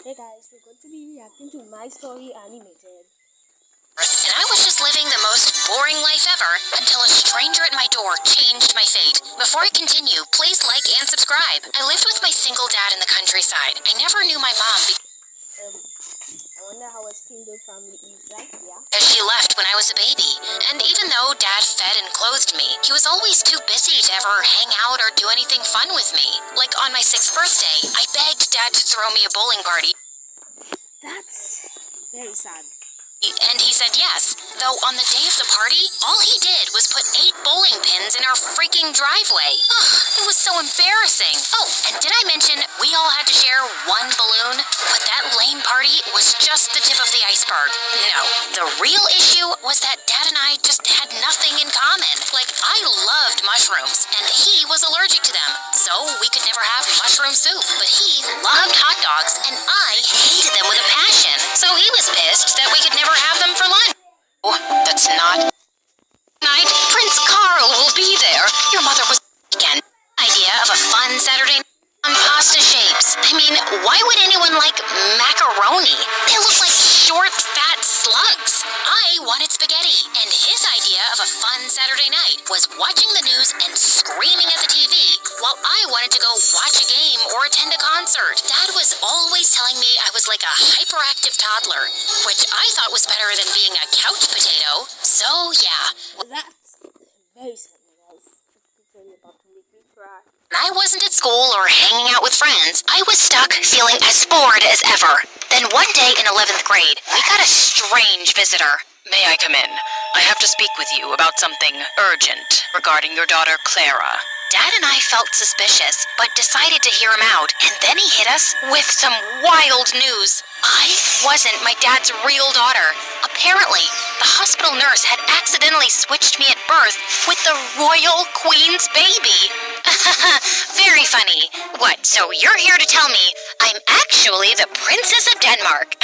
Hey guys, we're going to be reacting to My Story Animated. And I was just living the most boring life ever until a stranger at my door changed my fate. Before I continue, please like and subscribe. I lived with my single dad in the countryside. I never knew my mom I wonder how a single family is like, yeah? as she left when I was a baby. And even though dad fed and clothed me, he was always too busy to ever hang out or do anything fun with me. Like on my 6th birthday, I begged dad to throw me a bowling party. That's very sad. And he said yes, though on the day of the party, all he did was put 8 bowling pins in our freaking driveway. Ugh, it was so embarrassing. Oh, and did I mention we all had to share one balloon? But that lame party was just the tip of the iceberg. No, the real issue was that Dad and I just had nothing in common. Like, I loved mushrooms, and he was allergic to them, so we could never have mushroom soup. But he loved hot dogs, and I hated them with a passion. So he was pissed that we could never have them for lunch. Oh, that's not night. Prince Carl will be there. Your mother was again. Idea of a fun Saturday night on pasta shapes. I mean, why would anyone like macaroni? They look like short, fat slugs. I wanted spaghetti, and his idea of a fun Saturday night was watching the news and screaming at the TV, while I wanted to go watch a game or attend a concert. Dad was always telling me I was like a hyperactive toddler, which I thought was better than being a couch potato. So yeah. That's very sad, guys. It's really about to make me cry. When I wasn't at school or hanging out with friends, I was stuck feeling as bored as ever. Then one day in 11th grade, we got a strange visitor. May I come in? I have to speak with you about something urgent regarding your daughter, Clara. Dad and I felt suspicious, but decided to hear him out, and then he hit us with some wild news. I wasn't my dad's real daughter. Apparently, the hospital nurse had accidentally switched me at birth with the royal queen's baby. Very funny. What, so you're here to tell me I'm actually the Princess of Denmark?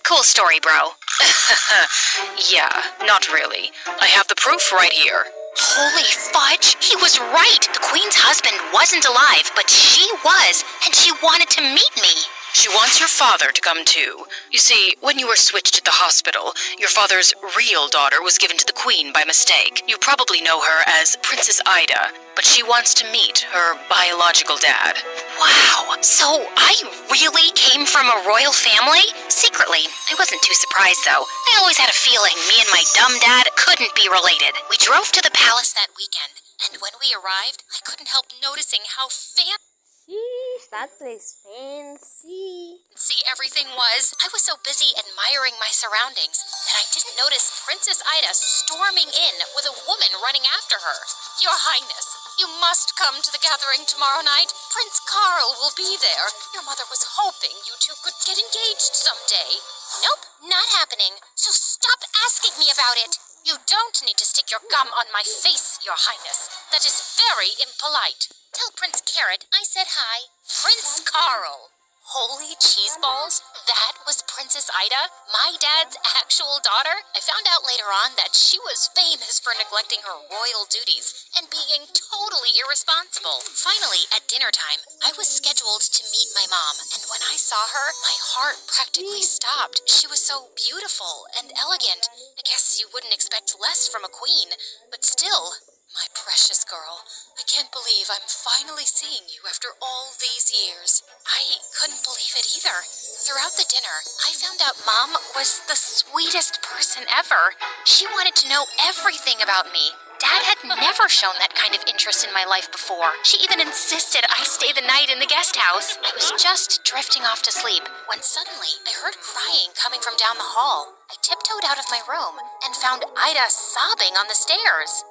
Cool story, bro. Yeah, not really. I have the proof right here. Holy fudge, he was right. The queen's husband wasn't alive, but she was, and she wanted to meet me. She wants your father to come too. You see, when you were switched at the hospital, your father's real daughter was given to the queen by mistake. You probably know her as Princess Ida, but she wants to meet her biological dad. Wow, so I really came from a royal family? Secretly, I wasn't too surprised though. I always had a feeling me and my dumb dad couldn't be related. We drove to the palace that weekend, and when we arrived, I couldn't help noticing how Sheesh, that place fancy. See, everything was. I was so busy admiring my surroundings that I didn't notice Princess Ida storming in with a woman running after her. Your Highness, you must come to the gathering tomorrow night. Prince Carl will be there. Your mother was hoping you two could get engaged someday. Nope, not happening. So stop asking me about it. You don't need to stick your gum on my face, Your Highness. That is very impolite. Tell Prince Carrot I said hi. Prince Carl. Holy cheese balls, that was Princess Ida, my dad's actual daughter? I found out later on that she was famous for neglecting her royal duties and being totally irresponsible. Finally, at dinner time, I was scheduled to meet my mom, and when I saw her, my heart practically stopped. She was so beautiful and elegant. I guess you wouldn't expect less from a queen, but still, my precious girl, I can't believe I'm finally seeing you after all these years. I couldn't believe it either. Throughout the dinner, I found out Mom was the sweetest person ever. She wanted to know everything about me. Dad had never shown that kind of interest in my life before. She even insisted I stay the night in the guest house. I was just drifting off to sleep when suddenly I heard crying coming from down the hall. I tiptoed out of my room and found Ida sobbing on the stairs.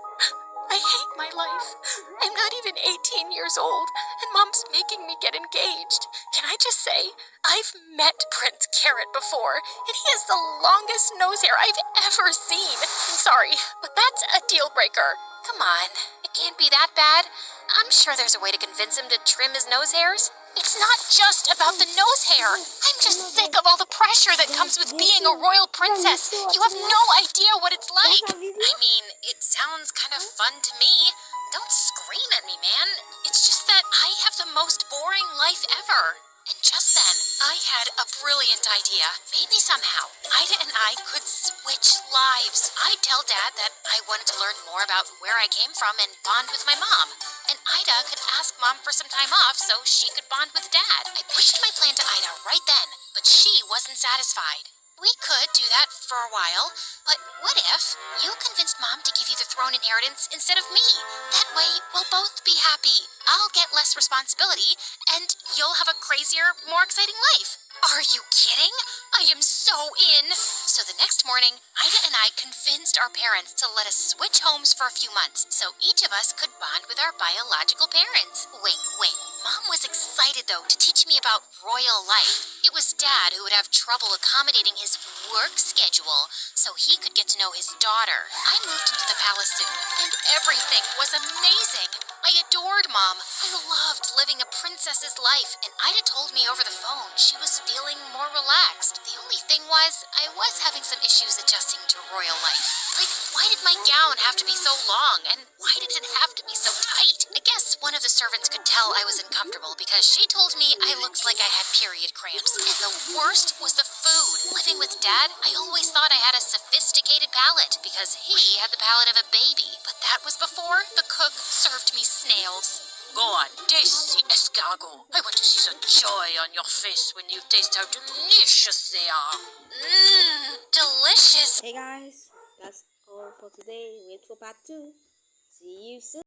I hate my life. I'm not even 18 years old, and Mom's making me get engaged. Can I just say, I've met Prince Carrot before, and he has the longest nose hair I've ever seen. I'm sorry, but that's a deal breaker. Come on, it can't be that bad. I'm sure there's a way to convince him to trim his nose hairs. It's not just about the nose hair. I'm just sick of all the pressure that comes with being a royal princess. You have no idea what it's like. I mean, it sounds kind of fun to me. Don't scream at me, man. It's just that I have the most boring life ever. And just then, I had a brilliant idea. Maybe somehow, Ida and I could switch lives. I'd tell Dad that I wanted to learn more about where I came from and bond with my mom. And Ida could ask Mom for some time off so she could bond with Dad. I pitched my plan to Ida right then, but she wasn't satisfied. We could do that for a while, but what if you convinced Mom to give you the throne inheritance instead of me? That way, we'll both be happy. I'll get less responsibility, and you'll have a crazier, more exciting life. Are you kidding? I am so in! So the next morning, Ida and I convinced our parents to let us switch homes for a few months so each of us could bond with our biological parents. Wink, wink. Mom was excited, though, to teach me about royal life. It was Dad who would have trouble accommodating his work schedule so he could get to know his daughter. I moved into the palace soon, and everything was amazing. I adored Mom. I loved living a princess's life, and Ida told me over the phone she was feeling more relaxed. The only thing was, I was having some issues adjusting to royal life. Like, why did my gown have to be so long, and why did it have to be so tight? I guess one of the servants could tell I was uncomfortable because she told me I looked like I had period cramps. And the worst was the food. Living with Dad, I always thought I had a sophisticated palate because he had the palate of a baby. But that was before the cook served me snails. Go on, taste the escargot. I want to see the joy on your face when you taste how delicious they are. Delicious. Hey guys, that's all for today. Wait for part 2. See you soon.